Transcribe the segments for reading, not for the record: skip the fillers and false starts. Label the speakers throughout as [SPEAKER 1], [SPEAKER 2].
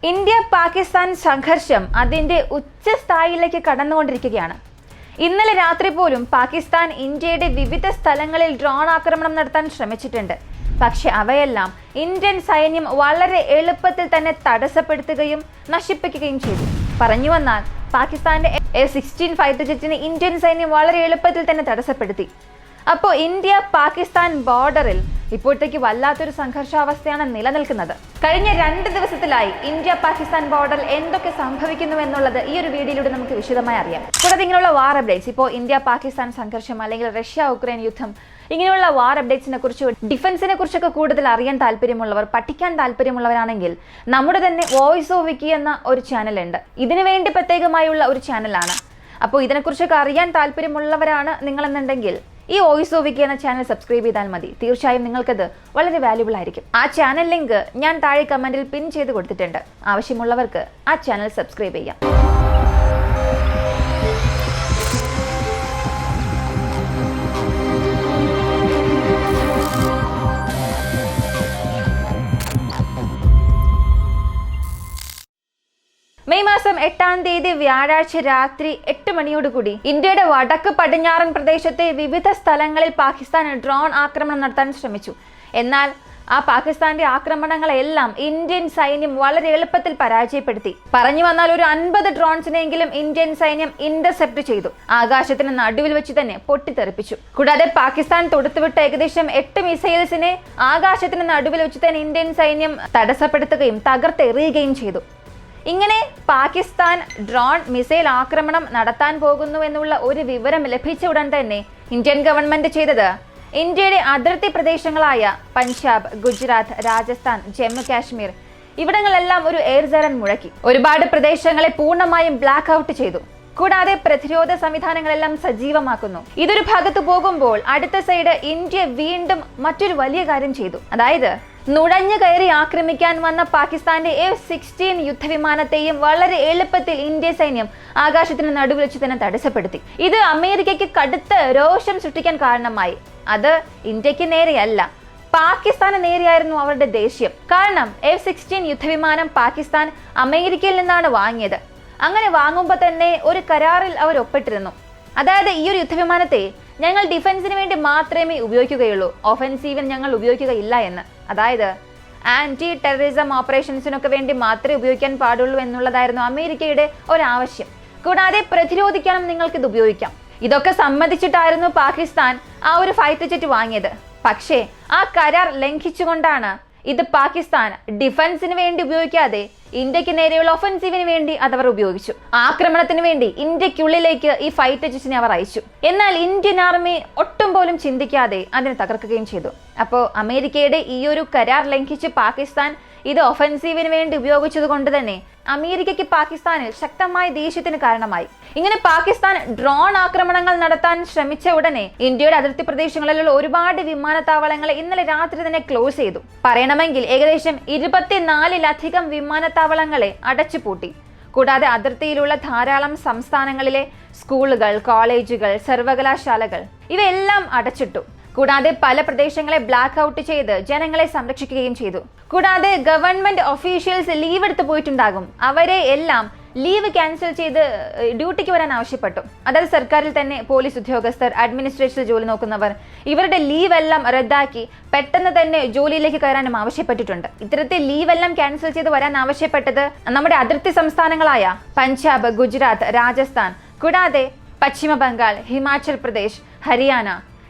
[SPEAKER 1] India Pakistan സംഘർഷം അതിന്റെ ഉച്ചസ്ഥായിലേക്ക് കടന്നുകൊണ്ടിരിക്കുകയാണ്. ഇന്നലെ രാത്രി പോലും പാകിസ്ഥാൻ ഇന്ത്യയുടെ വിവിധ സ്ഥലങ്ങളിൽ ഡ്രോൺ ആക്രമണം നടത്താൻ ശ്രമിച്ചിട്ടുണ്ട്. പക്ഷെ അവയെല്ലാം ഇന്ത്യൻ സൈന്യം വളരെ എളുപ്പത്തിൽ തന്നെ തടസ്സപ്പെടുത്തുകയും നശിപ്പിക്കുകയും ചെയ്തു. പറഞ്ഞു വന്നാൽ പാകിസ്ഥാന്റെ F-16 ഫൈറ്റർ ജെറ്റിനെ ഇന്ത്യൻ സൈന്യം വളരെ എളുപ്പത്തിൽ തന്നെ തടസ്സപ്പെടുത്തി. അപ്പോൾ ഇന്ത്യ പാകിസ്ഥാൻ ബോർഡറിൽ ഇപ്പോഴത്തേക്ക് വല്ലാത്തൊരു സംഘർഷാവസ്ഥയാണ് നിലനിൽക്കുന്നത്. കഴിഞ്ഞ 2 ദിവസത്തിലായി ഇന്ത്യ പാകിസ്ഥാൻ ബോർഡറിൽ എന്തൊക്കെ സംഭവിക്കുന്നു എന്നുള്ളത് ഈ ഒരു വീഡിയോയിലൂടെ നമുക്ക് വിശദമായി അറിയാം. കൂടാതെ ഇങ്ങനെയുള്ള വാർ അപ്ഡേറ്റ്സ്, ഇപ്പോൾ ഇന്ത്യ പാകിസ്ഥാൻ സംഘർഷം അല്ലെങ്കിൽ റഷ്യ ഉക്രൈൻ യുദ്ധം, ഇങ്ങനെയുള്ള വാർ അപ്ഡേറ്റ്സിനെ കുറിച്ച്, ഡിഫൻസിനെ കുറിച്ചൊക്കെ കൂടുതൽ അറിയാൻ താല്പര്യമുള്ളവർ, പഠിക്കാൻ താല്പര്യമുള്ളവരാണെങ്കിൽ നമ്മുടെ തന്നെ വോയിസ് ഓഫ് വിക്കി എന്ന ഒരു ചാനലുണ്ട്. ഇതിനു വേണ്ടി പ്രത്യേകമായുള്ള ഒരു ചാനലാണ്. അപ്പോൾ ഇതിനെക്കുറിച്ചൊക്കെ അറിയാൻ താല്പര്യമുള്ളവരാണ് നിങ്ങളെന്നുണ്ടെങ്കിൽ ഈ വോയിസ് ഓഫ് വിക്കി എന്ന ചാനൽ സബ്സ്ക്രൈബ് ചെയ്താൽ മതി. തീർച്ചയായും നിങ്ങൾക്കത് വളരെ വാല്യുബിൾ ആയിരിക്കും. ആ ചാനൽ ലിങ്ക് ഞാൻ താഴെ കമന്റിൽ പിൻ ചെയ്ത് കൊടുത്തിട്ടുണ്ട്. ആവശ്യമുള്ളവർക്ക് ആ ചാനൽ സബ്സ്ക്രൈബ് ചെയ്യാം. മെയ് മാസം 8-ാം തീയതി വ്യാഴാഴ്ച രാത്രി 8 മണിയോടുകൂടി ഇന്ത്യയുടെ വടക്ക് പടിഞ്ഞാറൻ പ്രദേശത്തെ വിവിധ സ്ഥലങ്ങളിൽ പാകിസ്ഥാൻ ഡ്രോൺ ആക്രമണം നടത്താൻ ശ്രമിച്ചു. എന്നാൽ ആ പാകിസ്ഥാന്റെ ആക്രമണങ്ങളെല്ലാം ഇന്ത്യൻ സൈന്യം വളരെ എളുപ്പത്തിൽ പരാജയപ്പെടുത്തി. പറഞ്ഞു വന്നാൽ ഒരു 50 ഡ്രോൺസിനെങ്കിലും ഇന്ത്യൻ സൈന്യം ഇന്റർസെപ്റ്റ് ചെയ്തു. ആകാശത്തിന് നടുവിൽ വെച്ച് തന്നെ പൊട്ടിത്തെറിപ്പിച്ചു. കൂടാതെ പാകിസ്ഥാൻ തൊടുത്തുവിട്ട ഏകദേശം 8 മിസൈൽസിനെ ആകാശത്തിന് നടുവിൽ വെച്ച് തന്നെ ഇന്ത്യൻ സൈന്യം തടസ്സപ്പെടുത്തുകയും തകർത്തെറിയുകയും ചെയ്തു. ഇങ്ങനെ പാകിസ്ഥാൻ ഡ്രോൺ മിസൈൽ ആക്രമണം നടത്താൻ പോകുന്നു എന്നുള്ള ഒരു വിവരം ലഭിച്ച ഉടൻ തന്നെ ഇന്ത്യൻ ഗവൺമെന്റ് ചെയ്തത് ഇന്ത്യയുടെ അതിർത്തി പ്രദേശങ്ങളായ പഞ്ചാബ്, ഗുജറാത്ത്, രാജസ്ഥാൻ, ജമ്മു കാശ്മീർ ഇവിടങ്ങളെല്ലാം ഒരു എയർ സൈറൺ മുഴക്കി. ഒരുപാട് പ്രദേശങ്ങളെ പൂർണ്ണമായും ബ്ലാക്ക് ഔട്ട് ചെയ്തു. കൂടാതെ പ്രതിരോധ സംവിധാനങ്ങളെല്ലാം സജീവമാക്കുന്നു. ഇതൊരു ഭാഗത്ത് പോകുമ്പോൾ അടുത്ത സൈഡ് ഇന്ത്യ വീണ്ടും മറ്റൊരു വലിയ കാര്യം ചെയ്തു. അതായത് നുഴഞ്ഞു കയറി ആക്രമിക്കാൻ വന്ന പാകിസ്ഥാന്റെ F-16 യുദ്ധവിമാനത്തെയും വളരെ എളുപ്പത്തിൽ ഇന്ത്യ സൈന്യം ആകാശത്തിന് നടുവിൽ വെച്ച് തന്നെ തടസ്സപ്പെടുത്തി. ഇത് അമേരിക്കയ്ക്ക് കടുത്ത രോഷം സൃഷ്ടിക്കാൻ കാരണമായി. അത് ഇന്ത്യക്ക് നേരെയല്ല, പാകിസ്ഥാന് നേരെയായിരുന്നു അവരുടെ ദേഷ്യം. കാരണം F-16 യുദ്ധവിമാനം പാകിസ്ഥാൻ അമേരിക്കയിൽ നിന്നാണ് വാങ്ങിയത്. അങ്ങനെ വാങ്ങുമ്പോൾ തന്നെ ഒരു കരാറിൽ അവർ ഒപ്പിട്ടിരുന്നു. അതായത് ഈ ഒരു യുദ്ധവിമാനത്തെ ഞങ്ങൾ ഡിഫൻസിന് വേണ്ടി മാത്രമേ ഉപയോഗിക്കുകയുള്ളൂ, ഒഫൻസീവിന് ഞങ്ങൾ ഉപയോഗിക്കുകയില്ല എന്ന്. അതായത് ആന്റി ടെററിസം ഓപ്പറേഷൻസിനൊക്കെ വേണ്ടി മാത്രമേ ഉപയോഗിക്കാൻ പാടുള്ളൂ എന്നുള്ളതായിരുന്നു അമേരിക്കയുടെ ഒരാവശ്യം. കൂടാതെ പ്രതിരോധിക്കാനും നിങ്ങൾക്ക് ഇത് ഉപയോഗിക്കാം. ഇതൊക്കെ സമ്മതിച്ചിട്ടായിരുന്നു പാകിസ്ഥാൻ ആ ഒരു ഫൈറ്റർ ജെറ്റ് വാങ്ങിയത്. പക്ഷേ ആ കരാർ ലംഘിച്ചുകൊണ്ടാണ് ഇത് പാകിസ്ഥാൻ ഡിഫൻസിന് വേണ്ടി ഉപയോഗിക്കാതെ ഇന്ത്യക്ക് നേരെയുള്ള ഒഫൻസീവിന് വേണ്ടി അതവർ ഉപയോഗിച്ചു. ആക്രമണത്തിന് വേണ്ടി ഇന്ത്യക്കുള്ളിലേക്ക് ഈ ഫൈറ്റർ ജെറ്റിനെ അവർ അയച്ചു. എന്നാൽ ഇന്ത്യൻ ആർമി ഒട്ടും പോലും ചിന്തിക്കാതെ അതിനെ തകർക്കുകയും ചെയ്തു. അപ്പോൾ അമേരിക്കയുടെ ഈ ഒരു കരാർ ലംഘിച്ച് പാകിസ്ഥാൻ ഇത് ഒഫൻസീവിന് വേണ്ടി ഉപയോഗിച്ചത് കൊണ്ട് തന്നെ അമേരിക്കയ്ക്ക് പാകിസ്ഥാനിൽ ശക്തമായ ദേഷ്യത്തിന് കാരണമായി. ഇങ്ങനെ പാകിസ്ഥാൻ ഡ്രോൺ ആക്രമണങ്ങൾ നടത്താൻ ശ്രമിച്ച ഉടനെ ഇന്ത്യയുടെ അതിർത്തി പ്രദേശങ്ങളിലുള്ള ഒരുപാട് വിമാനത്താവളങ്ങളെ ഇന്നലെ രാത്രി തന്നെ ക്ലോസ് ചെയ്തു. പറയണമെങ്കിൽ ഏകദേശം 24-ലധികം വിമാനത്താവളങ്ങളെ അടച്ചുപൂട്ടി. കൂടാതെ അതിർത്തിയിലുള്ള ധാരാളം സംസ്ഥാനങ്ങളിലെ സ്കൂളുകൾ, കോളേജുകൾ, സർവകലാശാലകൾ ഇവയെല്ലാം അടച്ചിട്ടു. കൂടാതെ പല പ്രദേശങ്ങളെ ബ്ലാക്ക് ഔട്ട് ചെയ്ത് ജനങ്ങളെ സംരക്ഷിക്കുകയും ചെയ്തു. കൂടാതെ ഗവൺമെന്റ് ഒഫീഷ്യൽസ് ലീവ് എടുത്ത് പോയിട്ടുണ്ടാകും. അവരെ എല്ലാം ലീവ് ക്യാൻസൽ ചെയ്ത് ഡ്യൂട്ടിക്ക് വരാൻ ആവശ്യപ്പെട്ടു. അതായത് സർക്കാരിൽ തന്നെ പോലീസ് ഉദ്യോഗസ്ഥർ, അഡ്മിനിസ്ട്രേഷനിൽ ജോലി നോക്കുന്നവർ, ഇവരുടെ ലീവ് എല്ലാം റദ്ദാക്കി പെട്ടെന്ന് തന്നെ ജോലിയിലേക്ക് കയറാനും ആവശ്യപ്പെട്ടിട്ടുണ്ട്. ഇത്തരത്തിൽ ലീവ് എല്ലാം ക്യാൻസൽ ചെയ്ത് വരാൻ ആവശ്യപ്പെട്ടത് നമ്മുടെ അതിർത്തി സംസ്ഥാനങ്ങളായ പഞ്ചാബ്, ഗുജറാത്ത്, രാജസ്ഥാൻ, കൂടാതെ പശ്ചിമ ബംഗാൾ, ഹിമാചൽ പ്രദേശ്, ഹരിയാന,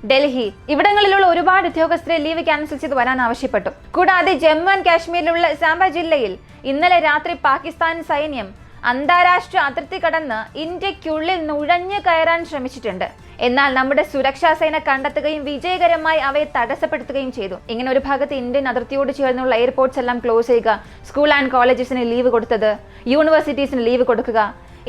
[SPEAKER 1] ഡൽഹി ഇവിടങ്ങളിലുള്ള ഒരുപാട് ഉദ്യോഗസ്ഥരെ ലീവ് ക്യാൻസൽ ചെയ്ത് വരാൻ ആവശ്യപ്പെട്ടു. കൂടാതെ ജമ്മു ആൻഡ് കാശ്മീരിലുള്ള സാംബ ജില്ലയിൽ ഇന്നലെ രാത്രി പാകിസ്ഥാൻ സൈന്യം അന്താരാഷ്ട്ര അതിർത്തി കടന്ന് ഇന്ത്യക്കുള്ളിൽ നുഴഞ്ഞു കയറാൻ ശ്രമിച്ചിട്ടുണ്ട്. എന്നാൽ നമ്മുടെ സുരക്ഷാ സേന കണ്ടെത്തുകയും വിജയകരമായി അവയെ തടസ്സപ്പെടുത്തുകയും ചെയ്തു. ഇങ്ങനെ ഒരു ഭാഗത്ത് ഇന്ത്യൻ അതിർത്തിയോട് ചേർന്നുള്ള എയർപോർട്ട്സ് എല്ലാം ക്ലോസ് ചെയ്യുക, സ്കൂൾ ആൻഡ് കോളേജസിന് ലീവ് കൊടുത്തത്, യൂണിവേഴ്സിറ്റീസിന് ലീവ് കൊടുക്കുക,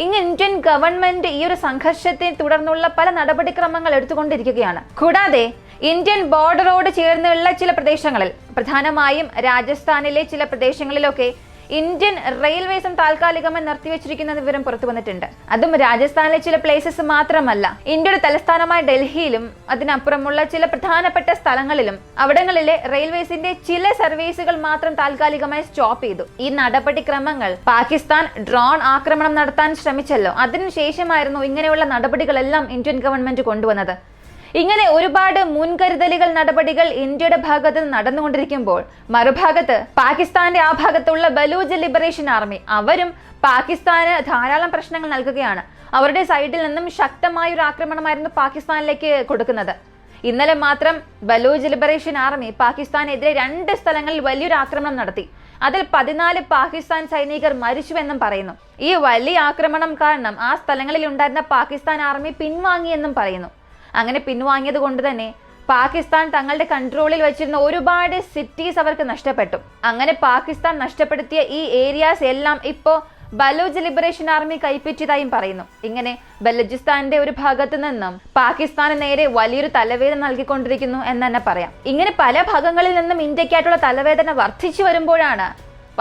[SPEAKER 1] ഇങ്ങനെ ഇന്ത്യൻ ഗവൺമെന്റ് ഈ ഒരു സംഘർഷത്തെ തുടർന്നുള്ള പല നടപടിക്രമങ്ങൾ എടുത്തുകൊണ്ടിരിക്കുകയാണ്. കൂടാതെ ഇന്ത്യൻ ബോർഡറോട് ചേർന്നുള്ള ചില പ്രദേശങ്ങളിൽ, പ്രധാനമായും രാജസ്ഥാനിലെ ചില പ്രദേശങ്ങളിലൊക്കെ ഇന്ത്യൻ റെയിൽവേസും താൽക്കാലികമായി നിർത്തിവെച്ചിരിക്കുന്ന വിവരം പുറത്തു വന്നിട്ടുണ്ട്. അതും രാജസ്ഥാനിലെ ചില പ്ലേസസ് മാത്രമല്ല, ഇന്ത്യയുടെ തലസ്ഥാനമായ ഡൽഹിയിലും അതിനപ്പുറമുള്ള ചില പ്രധാനപ്പെട്ട സ്ഥലങ്ങളിലും അവിടങ്ങളിലെ റെയിൽവേസിന്റെ ചില സർവീസുകൾ മാത്രം താൽക്കാലികമായി സ്റ്റോപ്പ് ചെയ്തു. ഈ നടപടിക്രമങ്ങൾ പാകിസ്ഥാൻ ഡ്രോൺ ആക്രമണം നടത്താൻ ശ്രമിച്ചല്ലോ, അതിനുശേഷമായിരുന്നു ഇങ്ങനെയുള്ള നടപടികളെല്ലാം ഇന്ത്യൻ ഗവൺമെന്റ് കൊണ്ടുവന്നത്. ഇങ്ങനെ ഒരുപാട് മുൻകരുതലുകൾ നടപടികൾ ഇന്ത്യയുടെ ഭാഗത്ത് നടന്നുകൊണ്ടിരിക്കുമ്പോൾ മറുഭാഗത്ത് പാകിസ്ഥാന്റെ ആ ഭാഗത്തുള്ള ബലൂച്ച് ലിബറേഷൻ ആർമി അവരും പാകിസ്ഥാന് ധാരാളം പ്രശ്നങ്ങൾ നൽകുകയാണ്. അവരുടെ സൈഡിൽ നിന്നും ശക്തമായ ഒരു ആക്രമണമായിരുന്നു പാകിസ്ഥാനിലേക്ക് കൊടുക്കുന്നത്. ഇന്നലെ മാത്രം ബലൂച്ച് ലിബറേഷൻ ആർമി പാകിസ്ഥാനെതിരെ 2 സ്ഥലങ്ങളിൽ വലിയൊരു ആക്രമണം നടത്തി. അതിൽ 14 പാകിസ്ഥാൻ സൈനികർ മരിച്ചുവെന്നും പറയുന്നു. ഈ വലിയ ആക്രമണം കാരണം ആ സ്ഥലങ്ങളിൽ ഉണ്ടായിരുന്ന പാകിസ്ഥാൻ ആർമി പിൻവാങ്ങിയെന്നും പറയുന്നു. അങ്ങനെ പിൻവാങ്ങിയത് കൊണ്ട് തന്നെ പാകിസ്ഥാൻ തങ്ങളുടെ കൺട്രോളിൽ വെച്ചിരുന്ന ഒരുപാട് സിറ്റീസ് അവർക്ക് നഷ്ടപ്പെട്ടു. അങ്ങനെ പാകിസ്ഥാൻ നഷ്ടപ്പെടുത്തിയ ഈ ഏരിയാസ് എല്ലാം ഇപ്പോ ബലൂച്ച് ലിബറേഷൻ ആർമി കൈപ്പറ്റിയതായും പറയുന്നു. ഇങ്ങനെ ബലൂചിസ്ഥാന്റെ ഒരു ഭാഗത്ത് നിന്നും പാകിസ്ഥാന് നേരെ വലിയൊരു തലവേദന നൽകിക്കൊണ്ടിരിക്കുന്നു എന്ന് തന്നെ പറയാം. ഇങ്ങനെ പല ഭാഗങ്ങളിൽ നിന്നും ഇന്ത്യക്കായിട്ടുള്ള തലവേദന വർദ്ധിച്ചു വരുമ്പോഴാണ്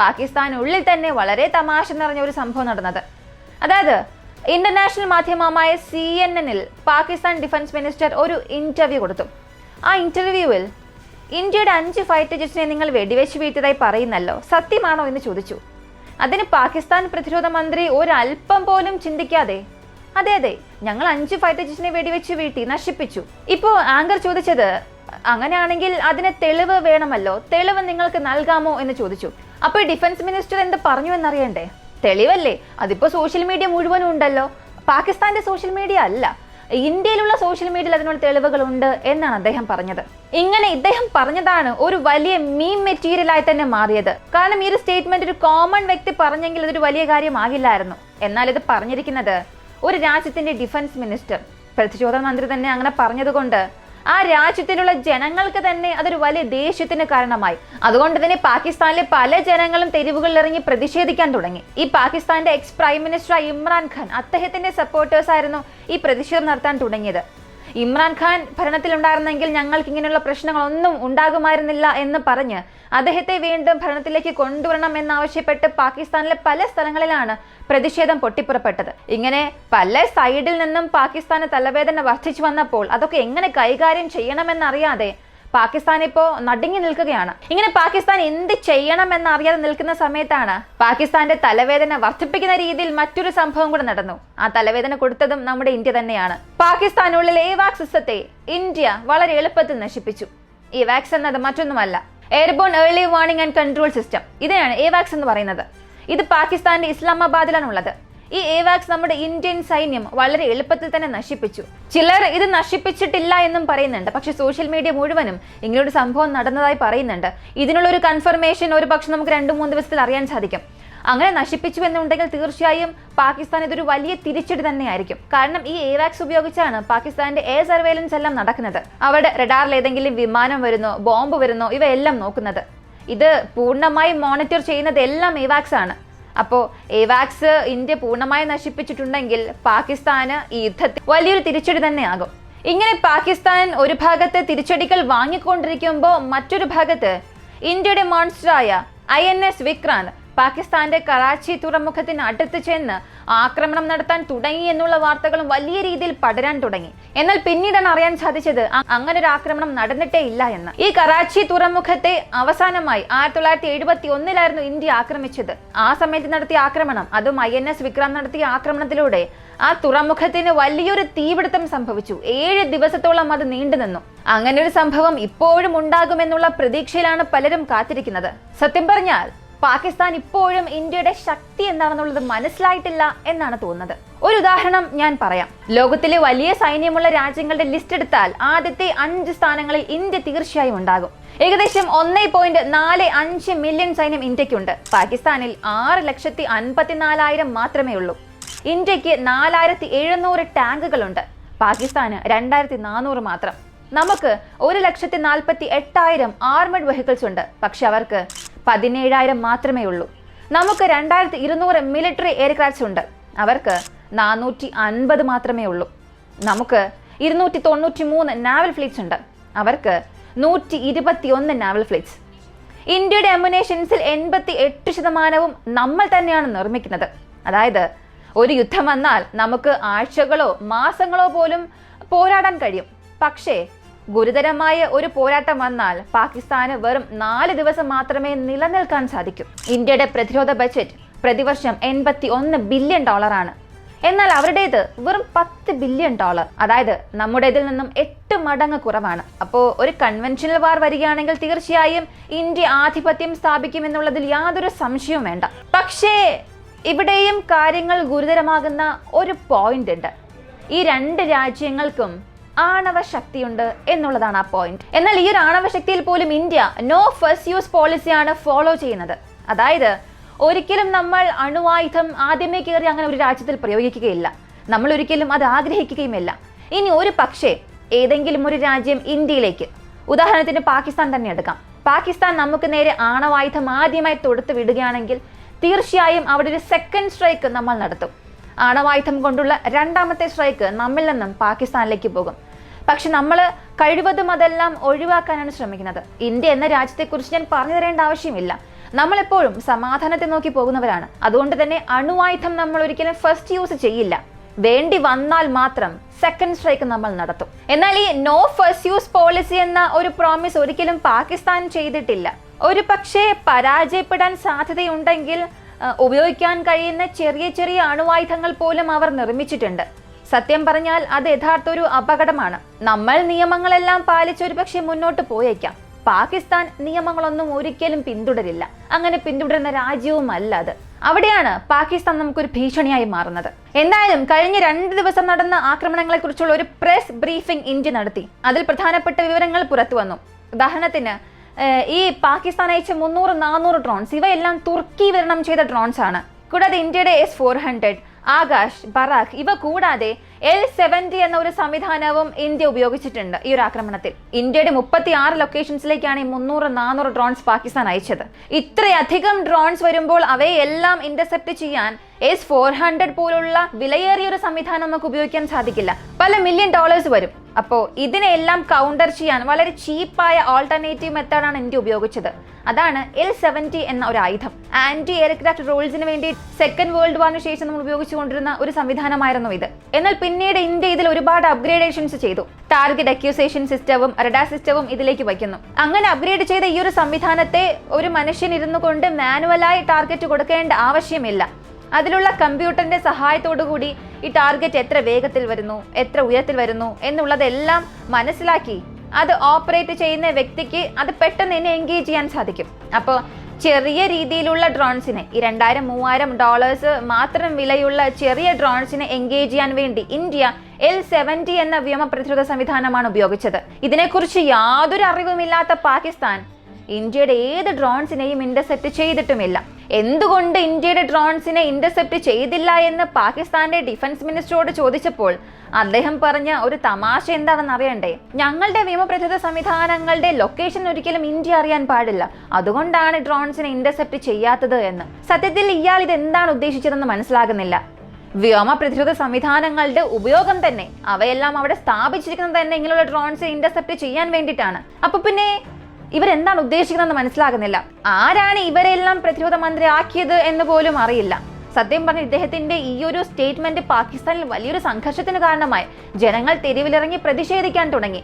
[SPEAKER 1] പാകിസ്ഥാനുള്ളിൽ തന്നെ വളരെ തമാശ നിറഞ്ഞ ഒരു സംഭവം നടന്നത്. അതായത് ഇന്റർനാഷണൽ മാധ്യമമായ CNN-ൽ പാകിസ്ഥാൻ ഡിഫൻസ് മിനിസ്റ്റർ ഒരു ഇന്റർവ്യൂ കൊടുത്തു. ആ ഇന്റർവ്യൂവിൽ ഇന്ത്യയുടെ 5 ഫൈറ്റർ ജെറ്റ്സിനെ നിങ്ങൾ വെടിവെച്ച് വീഴ്ത്തിയതായി പറയുന്നല്ലോ, സത്യമാണോ എന്ന് ചോദിച്ചു. അതിന് പാകിസ്ഥാൻ പ്രതിരോധ മന്ത്രി ഒരല്പം പോലും ചിന്തിക്കാതെ അതെ ഞങ്ങൾ 5 ഫൈറ്റർ ജെറ്റ്സിനെ വെടിവെച്ച് വീഴ്ത്തി, നശിപ്പിച്ചു. ഇപ്പോൾ ആങ്കർ ചോദിച്ചത് അങ്ങനെയാണെങ്കിൽ അതിന് തെളിവ് വേണമല്ലോ, തെളിവ് നിങ്ങൾക്ക് നൽകാമോ എന്ന് ചോദിച്ചു. അപ്പോൾ ഡിഫൻസ് മിനിസ്റ്റർ എന്ത് പറഞ്ഞു എന്നറിയണ്ടേ? തെളിവല്ലേ, അതിപ്പോ സോഷ്യൽ മീഡിയ മുഴുവനും ഉണ്ടല്ലോ. പാകിസ്ഥാന്റെ സോഷ്യൽ മീഡിയ അല്ല, ഇന്ത്യയിലുള്ള സോഷ്യൽ മീഡിയയിൽ അതിനുള്ള തെളിവുകൾ ഉണ്ട് എന്നാണ് അദ്ദേഹം പറഞ്ഞത്. ഇങ്ങനെ ഇദ്ദേഹം പറഞ്ഞതാണ് ഒരു വലിയ മീം മെറ്റീരിയലായി തന്നെ മാറിയത്. കാരണം ഈ ഒരു സ്റ്റേറ്റ്മെന്റ് ഒരു കോമൺ വ്യക്തി പറഞ്ഞെങ്കിൽ അതൊരു വലിയ കാര്യമാകില്ലായിരുന്നു. എന്നാൽ ഇത് പറഞ്ഞിരിക്കുന്നത് ഒരു രാജ്യത്തിന്റെ ഡിഫൻസ് മിനിസ്റ്റർ, പ്രതിരോധ മന്ത്രി തന്നെ അങ്ങനെ പറഞ്ഞതുകൊണ്ട് ആ രാജ്യത്തിലുള്ള ജനങ്ങൾക്ക് തന്നെ അതൊരു വലിയ ദേഷ്യത്തിന് കാരണമായി. അതുകൊണ്ട് തന്നെ പാകിസ്ഥാനിലെ പല ജനങ്ങളും തെരുവുകളിൽ ഇറങ്ങി പ്രതിഷേധിക്കാൻ തുടങ്ങി. ഈ പാകിസ്ഥാന്റെ എക്സ് പ്രൈം മിനിസ്റ്റർ ഇമ്രാൻഖാൻ, അദ്ദേഹത്തിന്റെ സപ്പോർട്ടേഴ്സ് ആയിരുന്നു ഈ പ്രതിഷേധം നടത്താൻ തുടങ്ങിയത്. ഇമ്രാൻഖാൻ ഭരണത്തിലുണ്ടായിരുന്നെങ്കിൽ ഞങ്ങൾക്ക് ഇങ്ങനെയുള്ള പ്രശ്നങ്ങളൊന്നും ഉണ്ടാകുമായിരുന്നില്ല എന്ന് പറഞ്ഞ് അദ്ദേഹത്തെ വീണ്ടും ഭരണത്തിലേക്ക് കൊണ്ടുവരണം എന്നാവശ്യപ്പെട്ട് പാകിസ്ഥാനിലെ പല സ്ഥലങ്ങളിലാണ് പ്രതിഷേധം പൊട്ടിപ്പുറപ്പെട്ടത്. ഇങ്ങനെ പല സൈഡിൽ നിന്നും പാകിസ്ഥാന് തലവേദന വർദ്ധിച്ചു വന്നപ്പോൾ അതൊക്കെ എങ്ങനെ കൈകാര്യം ചെയ്യണമെന്നറിയാതെ പാകിസ്ഥാൻ ഇപ്പോ നടുങ്ങി നിൽക്കുകയാണ്. ഇങ്ങനെ പാകിസ്ഥാൻ എന്ത് ചെയ്യണമെന്നറിയാതെ നിൽക്കുന്ന സമയത്താണ് പാകിസ്ഥാന്റെ തലവേദന വർദ്ധിപ്പിക്കുന്ന രീതിയിൽ മറ്റൊരു സംഭവം കൂടെ നടന്നു. ആ തലവേദന കൊടുത്തതും നമ്മുടെ ഇന്ത്യ തന്നെയാണ്. പാകിസ്ഥാനുള്ളിലെ ഏവാക്സ് സിസ്റ്റത്തെ ഇന്ത്യ വളരെ എളുപ്പത്തിൽ നശിപ്പിച്ചു. ഏവാക്സ് എന്നത് മറ്റൊന്നുമല്ല, airborne early warning and control system. ഇതിനാണ് ഏവാക്സ് എന്ന് പറയുന്നത്. ഇത് പാകിസ്ഥാന്റെ ഇസ്ലാമാബാദിലാണ് ഉള്ളത്. ഈ ഏവാക്സ് നമ്മുടെ ഇന്ത്യൻ സൈന്യം വളരെ എളുപ്പത്തിൽ തന്നെ നശിപ്പിച്ചു. ചിലർ ഇത് നശിപ്പിച്ചിട്ടില്ല എന്നും പറയുന്നുണ്ട്. പക്ഷെ സോഷ്യൽ മീഡിയ മുഴുവനും ഇങ്ങനൊരു സംഭവം നടന്നതായി പറയുന്നുണ്ട്. ഇതിനുള്ള ഒരു കൺഫർമേഷൻ ഒരു പക്ഷെ നമുക്ക് 2-3 ദിവസത്തിൽ അറിയാൻ സാധിക്കും. അങ്ങനെ നശിപ്പിച്ചു എന്നുണ്ടെങ്കിൽ തീർച്ചയായും പാകിസ്ഥാൻ ഇതൊരു വലിയ തിരിച്ചടി തന്നെയായിരിക്കും. കാരണം ഈ ഏവാക്സ് ഉപയോഗിച്ചാണ് പാകിസ്ഥാന്റെ എയർ സർവൈലൻസ് എല്ലാം നടക്കുന്നത്. അവിടെ റഡാറിൽ ഏതെങ്കിലും വിമാനം വരുന്നോ, ബോംബ് വരുന്നോ, ഇവയെല്ലാം നോക്കുന്നത്. ഇത് പൂർണ്ണമായി മോണിറ്റർ ചെയ്യുന്നത് എല്ലാം ഏവാക്സ് ആണ്. അപ്പോൾ ഏവാക്സ് ഇന്ത്യ പൂർണ്ണമായി നശിപ്പിച്ചിട്ടുണ്ടെങ്കിൽ പാകിസ്ഥാന് ഈ യുദ്ധത്തിൽ വലിയൊരു തിരിച്ചടി തന്നെയാകും. ഇങ്ങനെ പാകിസ്ഥാൻ ഒരു ഭാഗത്ത് തിരിച്ചടികൾ വാങ്ങിക്കൊണ്ടിരിക്കുമ്പോൾ മറ്റൊരു ഭാഗത്ത് ഇന്ത്യയുടെ മോൺസ്റ്ററായ INS വിക്രാന്ത് പാകിസ്ഥാന്റെ കറാച്ചി തുറമുഖത്തിന് അടുത്ത് ചെന്ന് ആക്രമണം നടത്താൻ തുടങ്ങി എന്നുള്ള വാർത്തകളും വലിയ രീതിയിൽ പടരാൻ തുടങ്ങി. എന്നാൽ പിന്നീടാണ് അറിയാൻ സാധിച്ചത് അങ്ങനെ ഒരു ആക്രമണം നടന്നിട്ടേ ഇല്ല എന്ന്. ഈ കറാച്ചി തുറമുഖത്തെ അവസാനമായി 1971 ഇന്ത്യ ആക്രമിച്ചത്. ആ സമയത്ത് നടത്തിയ ആക്രമണം, അതും INS വിക്രാന്ത് നടത്തിയ ആക്രമണത്തിലൂടെ ആ തുറമുഖത്തിന് വലിയൊരു തീപിടുത്തം സംഭവിച്ചു. 7 ദിവസത്തോളം അത് നീണ്ടുനിന്നു. അങ്ങനെ ഒരു സംഭവം ഇപ്പോഴും ഉണ്ടാകുമെന്നുള്ള പ്രതീക്ഷയിലാണ് പലരും കാത്തിരിക്കുന്നത്. സത്യം പറഞ്ഞാൽ പാകിസ്ഥാൻ ഇപ്പോഴും ഇന്ത്യയുടെ ശക്തി എന്താണെന്നുള്ളത് മനസ്സിലായിട്ടില്ല എന്നാണ് തോന്നുന്നത്. ഒരു ഉദാഹരണം ഞാൻ പറയാം. ലോകത്തിലെ വലിയ സൈന്യമുള്ള രാജ്യങ്ങളുടെ ലിസ്റ്റ് എടുത്താൽ ആദ്യത്തെ 5 സ്ഥാനങ്ങളിൽ ഇന്ത്യ തീർച്ചയായും ഉണ്ടാകും. ഏകദേശം 1.45 മില്യൺ സൈന്യം ഇന്ത്യക്കുണ്ട്. പാകിസ്ഥാനിൽ 6,54,000 മാത്രമേ ഉള്ളൂ. ഇന്ത്യക്ക് 4,700 ടാങ്കുകളുണ്ട്. പാകിസ്ഥാന് 2,400 മാത്രം. നമുക്ക് 1,48,000 ആർമഡ് വെഹിക്കിൾസ് ഉണ്ട്. പക്ഷെ അവർക്ക് 17,000 മാത്രമേ ഉള്ളൂ. നമുക്ക് 2,200 മിലിറ്ററി എയർക്രാഫ്റ്റ്സ് ഉണ്ട്. അവർക്ക് 450 മാത്രമേ ഉള്ളൂ. നമുക്ക് 293 നാവൽ ഫ്ലീറ്റ്സ് ഉണ്ട്. അവർക്ക് 121 നാവൽ ഫ്ലീറ്റ്സ്. ഇന്ത്യയുടെ അമ്മുനേഷൻസിൽ 88% നമ്മൾ തന്നെയാണ് നിർമ്മിക്കുന്നത്. അതായത് ഒരു യുദ്ധം വന്നാൽ നമുക്ക് ആഴ്ചകളോ മാസങ്ങളോ പോലും പോരാടാൻ കഴിയും. പക്ഷേ ഗുരുതരമായ ഒരു പോരാട്ടം വന്നാൽ പാകിസ്ഥാന് വെറും 4 ദിവസം മാത്രമേ നിലനിൽക്കാൻ സാധിക്കൂ. ഇന്ത്യയുടെ പ്രതിരോധ ബജറ്റ് പ്രതിവർഷം $81 ബില്യൺ ആണ്. എന്നാൽ അവരുടേത് വെറും $10 ബില്യൺ. അതായത് നമ്മുടേതിൽ നിന്നും 8 മടങ്ങ് കുറവാണ്. അപ്പോൾ ഒരു കൺവെൻഷണൽ വാർ വരികയാണെങ്കിൽ തീർച്ചയായും ഇന്ത്യ ആധിപത്യം സ്ഥാപിക്കുമെന്നുള്ളതിൽ യാതൊരു സംശയവും വേണ്ട. പക്ഷേ ഇവിടെയും കാര്യങ്ങൾ ഗുരുതരമാകുന്ന ഒരു പോയിന്റ് ഉണ്ട്. ഈ 2 രാജ്യങ്ങൾക്കും ആണവ ശക്തിയുണ്ട് എന്നുള്ളതാണ് ആ പോയിന്റ്. എന്നാൽ ഈ ഒരു ആണവ ശക്തിയിൽ പോലും ഇന്ത്യ നോ ഫസ്റ്റ് യൂസ് പോളിസിയാണ് ഫോളോ ചെയ്യുന്നത്. അതായത് ഒരിക്കലും നമ്മൾ അണുവായുധം ആദ്യമേ കയറി അങ്ങനെ ഒരു രാജ്യത്തിൽ പ്രയോഗിക്കുകയില്ല. നമ്മൾ ഒരിക്കലും അത് ആഗ്രഹിക്കുകയുമില്ല. ഇനി ഒരു പക്ഷേ ഏതെങ്കിലും ഒരു രാജ്യം ഇന്ത്യയിലേക്ക്, ഉദാഹരണത്തിന് പാകിസ്ഥാൻ തന്നെ എടുക്കാം, പാകിസ്ഥാൻ നമുക്ക് നേരെ ആണവായുധം ആദ്യമായി തൊടുത്ത് വിടുകയാണെങ്കിൽ തീർച്ചയായും അവിടെ ഒരു സെക്കൻഡ് സ്ട്രൈക്ക് നമ്മൾ നടത്തും. ആണവായുധം കൊണ്ടുള്ള 2ാമത്തെ സ്ട്രൈക്ക് നമ്മിൽ നിന്നും പാകിസ്ഥാനിലേക്ക് പോകും. പക്ഷെ നമ്മൾ കഴിവതും അതെല്ലാം ഒഴിവാക്കാനാണ് ശ്രമിക്കുന്നത്. ഇന്ത്യ എന്ന രാജ്യത്തെക്കുറിച്ച് ഞാൻ പറഞ്ഞു തരേണ്ട ആവശ്യമില്ല. നമ്മളെപ്പോഴും സമാധാനത്തെ നോക്കി പോകുന്നവരാണ്. അതുകൊണ്ട് തന്നെ അണുവായുധം നമ്മൾ ഒരിക്കലും ഫസ്റ്റ് യൂസ് ചെയ്യില്ല. വേണ്ടി വന്നാൽ മാത്രം സെക്കൻഡ് സ്ട്രൈക്ക് നമ്മൾ നടത്തും. എന്നാൽ ഈ നോ ഫസ്റ്റ് യൂസ് പോളിസി എന്ന ഒരു പ്രോമിസ് ഒരിക്കലും പാകിസ്ഥാൻ ചെയ്തിട്ടില്ല. ഒരു പക്ഷേ പരാജയപ്പെടാൻ സാധ്യതയുണ്ടെങ്കിൽ ഉപയോഗിക്കാൻ കഴിയുന്ന ചെറിയ ചെറിയ അണുവായുധങ്ങൾ പോലും അവർ നിർമ്മിച്ചിട്ടുണ്ട്. സത്യം പറഞ്ഞാൽ അത് യഥാർത്ഥ ഒരു അപകടമാണ്. നമ്മൾ നിയമങ്ങളെല്ലാം പാലിച്ച് ഒരു പക്ഷേ മുന്നോട്ട് പോയേക്കാം. പാകിസ്ഥാൻ നിയമങ്ങളൊന്നും ഒരിക്കലും പിന്തുടരില്ല. അങ്ങനെ പിന്തുടരുന്ന രാജ്യവുമല്ല അത്. അവിടെയാണ് പാകിസ്ഥാൻ നമുക്കൊരു ഭീഷണിയായി മാറുന്നത്. എന്തായാലും കഴിഞ്ഞ 2 ദിവസം നടന്ന ആക്രമണങ്ങളെ കുറിച്ചുള്ള ഒരു പ്രസ് ബ്രീഫിംഗ് ഇന്ത്യ നടത്തി. അതിൽ പ്രധാനപ്പെട്ട വിവരങ്ങൾ പുറത്തു വന്നു. ഉദാഹരണത്തിന് ഈ പാകിസ്ഥാൻ അയച്ച 300-400 ഡ്രോൺസ്, ഇവയെല്ലാം തുർക്കി വിതരണം ചെയ്ത ഡ്രോൺസ് ആണ്. കൂടാതെ ഇന്ത്യയുടെ S-400, ആകാശ്, ബറാഖ് ഇവ കൂടാതെ L-70 എന്ന ഒരു സംവിധാനവും ഇന്ത്യ ഉപയോഗിച്ചിട്ടുണ്ട് ഈ ഒരു ആക്രമണത്തിൽ. ഇന്ത്യയുടെ 36 ലൊക്കേഷൻസിലേക്കാണ് ഈ 300-400 ഡ്രോൺസ് പാകിസ്ഥാൻ അയച്ചത്. ഇത്രയധികം ഡ്രോൺസ് വരുമ്പോൾ അവയെല്ലാം ഇന്റർസെപ്റ്റ് ചെയ്യാൻ S-400 പോലുള്ള വിലയേറിയ ഒരു സംവിധാനം നമുക്ക് ഉപയോഗിക്കാൻ സാധിക്കില്ല. പല $1 മില്യൺ വരും. അപ്പോൾ ഇതിനെല്ലാം കൗണ്ടർ ചെയ്യാൻ വളരെ ചീപ്പായ ഓൾട്ടർനേറ്റീവ് മെത്തേഡാണ് ഇന്ത്യ ഉപയോഗിച്ചത്. അതാണ് L-70 എന്ന ഒരു ആയുധം. ആന്റി എയർക്രാഫ്റ്റ് റോൾസിന് വേണ്ടി സെക്കൻഡ് വേൾഡ് വാറിന് ശേഷം നമ്മൾ ഉപയോഗിച്ചുകൊണ്ടിരുന്ന ഒരു സംവിധാനമായിരുന്നു ഇത്. എന്നാൽ പിന്നീട് ഇന്ത്യ ഇതിൽ ഒരുപാട് അപ്ഗ്രേഡേഷൻസ് ചെയ്തു. ടാർഗറ്റ് അക്യൂസേഷൻ സിസ്റ്റവും റഡാർ സിസ്റ്റവും ഇതിലേക്ക് വയ്ക്കുന്നു. അങ്ങനെ അപ്ഗ്രേഡ് ചെയ്ത ഈ ഒരു സംവിധാനത്തെ ഒരു മനുഷ്യൻ ഇരുന്നു കൊണ്ട് മാനുവലായി ടാർഗറ്റ് കൊടുക്കേണ്ട ആവശ്യമില്ല. അതിലുള്ള കമ്പ്യൂട്ടറിന്റെ സഹായത്തോടു കൂടി ഈ ടാർഗറ്റ് എത്ര വേഗത്തിൽ വരുന്നു, എത്ര ഉയരത്തിൽ വരുന്നു എന്നുള്ളതെല്ലാം മനസ്സിലാക്കി അത് ഓപ്പറേറ്റ് ചെയ്യുന്ന വ്യക്തിക്ക് അത് പെട്ടെന്ന് തന്നെ എൻഗേജ് ചെയ്യാൻ സാധിക്കും. അപ്പോൾ ചെറിയ രീതിയിലുള്ള ഡ്രോൺസിനെ, ഈ $2000-3000 മാത്രം വിലയുള്ള ചെറിയ ഡ്രോൺസിനെ എൻഗേജ് ചെയ്യാൻ വേണ്ടി ഇന്ത്യ L-70 എന്ന വ്യോമ പ്രതിരോധ സംവിധാനമാണ് ഉപയോഗിച്ചത്. ഇതിനെക്കുറിച്ച് യാതൊരു അറിവുമില്ലാത്ത പാകിസ്ഥാൻ ഇന്ത്യയുടെ ഏത് ഡ്രോൺസിനെയും ഇന്റർസെപ്റ്റ് ചെയ്തിട്ടുമില്ല. എന്തുകൊണ്ട് ഇന്ത്യയുടെ ഡ്രോൺസിനെ ഇന്റർസെപ്റ്റ് ചെയ്തില്ല എന്ന് പാകിസ്ഥാന്റെ ഡിഫൻസ് മിനിസ്റ്ററോട് ചോദിച്ചപ്പോൾ അദ്ദേഹം പറഞ്ഞ ഒരു തമാശ എന്താണെന്ന് അറിയണ്ടേ? ഞങ്ങളുടെ വ്യോമപ്രതിരോധ സംവിധാനങ്ങളുടെ ലൊക്കേഷൻ ഒരിക്കലും ഇന്ത്യ അറിയാൻ പാടില്ല, അതുകൊണ്ടാണ് ഡ്രോൺസിനെ ഇന്റർസെപ്റ്റ് ചെയ്യാത്തത് എന്ന്. സത്യത്തിൽ ഇയാൾ ഇത് എന്താണ് ഉദ്ദേശിച്ചതെന്ന് മനസ്സിലാകുന്നില്ല. വ്യോമ പ്രതിരോധ സംവിധാനങ്ങളുടെ ഉപയോഗം തന്നെ, അവയെല്ലാം അവിടെ സ്ഥാപിച്ചിരിക്കുന്നത് തന്നെ ഇങ്ങനെയുള്ള ഡ്രോൺസിനെ ഇന്റർസെപ്റ്റ് ചെയ്യാൻ വേണ്ടിയിട്ടാണ്. അപ്പൊ പിന്നെ ഇവരെന്താണ് ഉദ്ദേശിക്കുന്നതെന്ന് മനസ്സിലാകുന്നില്ല. ആരാണ് ഇവരെല്ലാം പ്രതിരോധ മന്ത്രി ആക്കിയത് എന്ന് പോലും അറിയില്ല. സത്യം പറഞ്ഞ ഇദ്ദേഹത്തിന്റെ ഈ ഒരു സ്റ്റേറ്റ്മെന്റ് പാകിസ്ഥാനിൽ വലിയൊരു സംഘർഷത്തിന് കാരണമായി. ജനങ്ങൾ തെരുവിലിറങ്ങി പ്രതിഷേധിക്കാൻ തുടങ്ങി.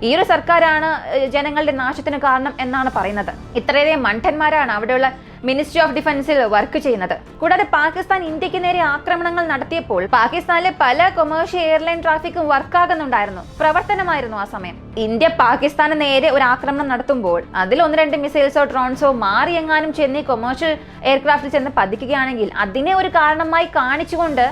[SPEAKER 1] ഈ ഒരു സർക്കാരാണ് ജനങ്ങളുടെ നാശത്തിന് കാരണം എന്നാണ് പറയുന്നത്. ഇത്രയേറെ മണ്ടന്മാരാണ് അവിടെയുള്ള മിനിസ്ട്രി ഓഫ് ഡിഫൻസിൽ വർക്ക് ചെയ്യുന്നത്. കൂടാതെ പാകിസ്ഥാൻ ഇന്ത്യക്ക് നേരെ ആക്രമണങ്ങൾ നടത്തിയപ്പോൾ പാകിസ്ഥാനിലെ പല കൊമേഴ്ഷ്യൽ എയർലൈൻ ട്രാഫിക്കും വർക്കാകുന്നുണ്ടായിരുന്നു, പ്രവർത്തനമായിരുന്നു ആ സമയം. ഇന്ത്യ പാകിസ്ഥാന് നേരെ ഒരു ആക്രമണം നടത്തുമ്പോൾ അതിൽ 1-2 മിസൈൽസോ ഡ്രോൺസോ മാറി എങ്ങാനും ചെന്ന് കൊമേഴ്ഷ്യൽ എയർക്രാഫ്റ്റിൽ ചെന്ന് പതിക്കുകയാണെങ്കിൽ അതിനെ ഒരു കാരണമായി കാണിച്ചുകൊണ്ട്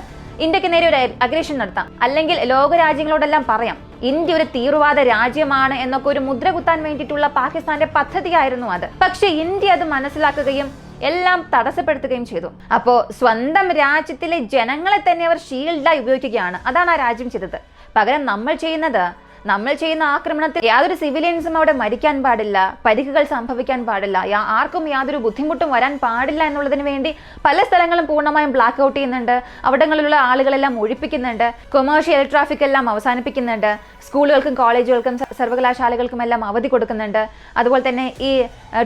[SPEAKER 1] ഇന്ത്യക്ക് നേരെ ഒരു അഗ്രഷൻ നടത്താം. അല്ലെങ്കിൽ ലോകരാജ്യങ്ങളോടെല്ലാം പറയാം ഇന്ത്യ ഒരു തീവ്രവാദ രാജ്യമാണ് എന്നൊക്കെ ഒരു മുദ്ര കുത്താൻ വേണ്ടിയിട്ടുള്ള പാകിസ്ഥാന്റെ പദ്ധതിയായിരുന്നു അത്. പക്ഷെ ഇന്ത്യ അത് മനസ്സിലാക്കുകയും എല്ലാം തടസ്സപ്പെടുത്തുകയും ചെയ്തു. അപ്പോ സ്വന്തം രാജ്യത്തിലെ ജനങ്ങളെ തന്നെ അവർ ഷീൽഡായി ഉപയോഗിക്കുകയാണ്. അതാണ് ആ രാജ്യം ചെയ്തത്. പകരം നമ്മൾ ചെയ്യുന്നത് നമ്മൾ ചെയ്യുന്ന ആക്രമണത്തിൽ യാതൊരു സിവിലിയൻസും അവിടെ മരിക്കാൻ പാടില്ല, പരിക്കുകൾ സംഭവിക്കാൻ പാടില്ല, ആർക്കും യാതൊരു ബുദ്ധിമുട്ടും വരാൻ പാടില്ല എന്നുള്ളതിന് വേണ്ടി പല സ്ഥലങ്ങളും പൂർണ്ണമായും ബ്ലാക്ക് ഔട്ട് ചെയ്യുന്നുണ്ട്. അവിടങ്ങളിലുള്ള ആളുകളെല്ലാം ഒഴിപ്പിക്കുന്നുണ്ട്. കൊമേഴ്ഷ്യൽ എയർ ട്രാഫിക് എല്ലാം അവസാനിപ്പിക്കുന്നുണ്ട്. സ്കൂളുകൾക്കും കോളേജുകൾക്കും സർവകലാശാലകൾക്കും എല്ലാം അവധി കൊടുക്കുന്നുണ്ട്. അതുപോലെ തന്നെ ഈ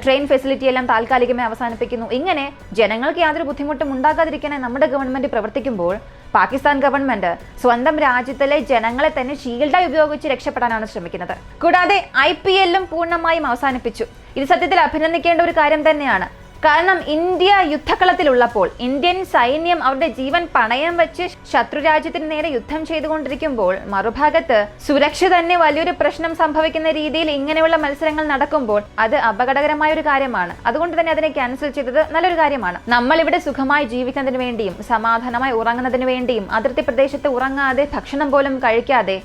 [SPEAKER 1] ട്രെയിൻ ഫെസിലിറ്റി എല്ലാം താൽക്കാലികമായി അവസാനിപ്പിക്കുന്നു. ഇങ്ങനെ ജനങ്ങൾക്ക് യാതൊരു ബുദ്ധിമുട്ടും ഉണ്ടാകാതിരിക്കാനായി നമ്മുടെ ഗവൺമെന്റ് പ്രവർത്തിക്കുമ്പോൾ പാകിസ്ഥാൻ ഗവൺമെന്റ് സ്വന്തം രാജ്യത്തിലെ ജനങ്ങളെ തന്നെ ഷീൽഡായി ഉപയോഗിച്ച് രക്ഷപ്പെടാനാണ് ശ്രമിക്കുന്നത്. കൂടാതെ IPL-ഉം പൂർണ്ണമായും അവസാനിപ്പിച്ചു. ഇത് സത്യത്തിൽ അഭിനന്ദിക്കേണ്ട ഒരു കാര്യം തന്നെയാണ്. കാരണം ഇന്ത്യ യുദ്ധക്കളത്തിലുള്ളപ്പോൾ ഇന്ത്യൻ സൈന്യം അവരുടെ ജീവൻ പണയം വെച്ച് ശത്രു രാജ്യത്തിന് നേരെ യുദ്ധം ചെയ്തുകൊണ്ടിരിക്കുമ്പോൾ മറുഭാഗത്ത് സുരക്ഷ തന്നെ വലിയൊരു പ്രശ്നം സംഭവിക്കുന്ന രീതിയിൽ ഇങ്ങനെയുള്ള മത്സരങ്ങൾ നടക്കുമ്പോൾ അത് അപകടകരമായ ഒരു കാര്യമാണ്. അതുകൊണ്ട് തന്നെ അതിനെ ക്യാൻസൽ ചെയ്തത് നല്ലൊരു കാര്യമാണ്. നമ്മൾ ഇവിടെ സുഖമായി ജീവിക്കുന്നതിന് വേണ്ടിയും സമാധാനമായി ഉറങ്ങുന്നതിന് വേണ്ടിയും അതിർത്തി പ്രദേശത്ത് ഉറങ്ങാതെ ഭക്ഷണം പോലും കഴിക്കാതെ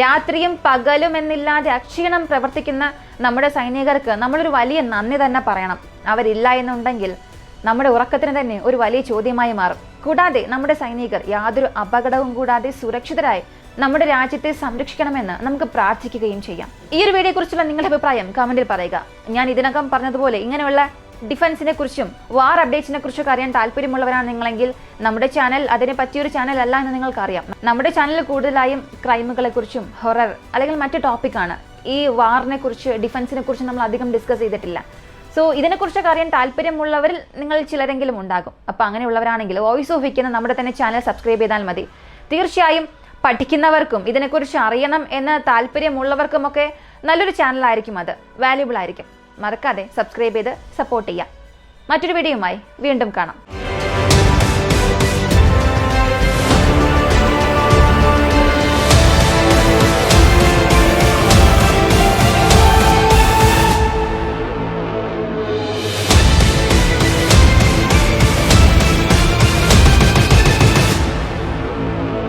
[SPEAKER 1] രാത്രിയും പകലും എന്നില്ലാതെ അക്ഷീണം പ്രവർത്തിക്കുന്ന നമ്മുടെ സൈനികർക്ക് നമ്മളൊരു വലിയ നന്ദി തന്നെ പറയണം. അവരില്ല എന്നുണ്ടെങ്കിൽ നമ്മുടെ ഉറക്കത്തിന് തന്നെ ഒരു വലിയ ചോദ്യമായി മാറും. കൂടാതെ നമ്മുടെ സൈനികർ യാതൊരു അപകടവും കൂടാതെ സുരക്ഷിതരായി നമ്മുടെ രാജ്യത്തെ സംരക്ഷിക്കണമെന്ന് നമുക്ക് പ്രാർത്ഥിക്കുകയും ചെയ്യാം. ഈ ഒരു വീഡിയോയെ കുറിച്ചുള്ള നിങ്ങളുടെ അഭിപ്രായം കമന്റിൽ പറയുക. ഞാൻ ഇതിനകം പറഞ്ഞതുപോലെ ഇങ്ങനെയുള്ള ഡിഫൻസിനെ കുറിച്ചും വാർ അപ്ഡേറ്റ്സിനെ കുറിച്ചൊക്കെ അറിയാൻ താല്പര്യമുള്ളവരാണ് നിങ്ങളെങ്കിൽ നമ്മുടെ ചാനൽ അതിനെ പറ്റിയൊരു ചാനൽ അല്ല എന്ന് നിങ്ങൾക്കറിയാം. നമ്മുടെ ചാനലിൽ കൂടുതലായും ക്രൈമുകളെ കുറിച്ചും ഹൊറർ അല്ലെങ്കിൽ മറ്റു ടോപ്പിക്കാണ്. ഈ വാറിനെ കുറിച്ച് ഡിഫൻസിനെ കുറിച്ച് നമ്മൾ അധികം ഡിസ്കസ് ചെയ്തിട്ടില്ല. സോ ഇതിനെക്കുറിച്ചൊക്കെ അറിയാൻ താല്പര്യമുള്ളവരിൽ നിങ്ങൾ ചിലരെങ്കിലും ഉണ്ടാകും. അപ്പോൾ അങ്ങനെയുള്ളവരാണെങ്കിൽ വോയിസ് ഓഫ് വിക്കുന്ന നമ്മുടെ തന്നെ ചാനൽ സബ്സ്ക്രൈബ് ചെയ്താൽ മതി. തീർച്ചയായും പഠിക്കുന്നവർക്കും ഇതിനെക്കുറിച്ച് അറിയണം എന്ന് താല്പര്യമുള്ളവർക്കുമൊക്കെ നല്ലൊരു ചാനലായിരിക്കും, അത് വാല്യുബിൾ ആയിരിക്കും. മറക്കാതെ സബ്സ്ക്രൈബ് ചെയ്ത് സപ്പോർട്ട് ചെയ്യാം. മറ്റൊരു വീഡിയോയുമായി വീണ്ടും കാണാം.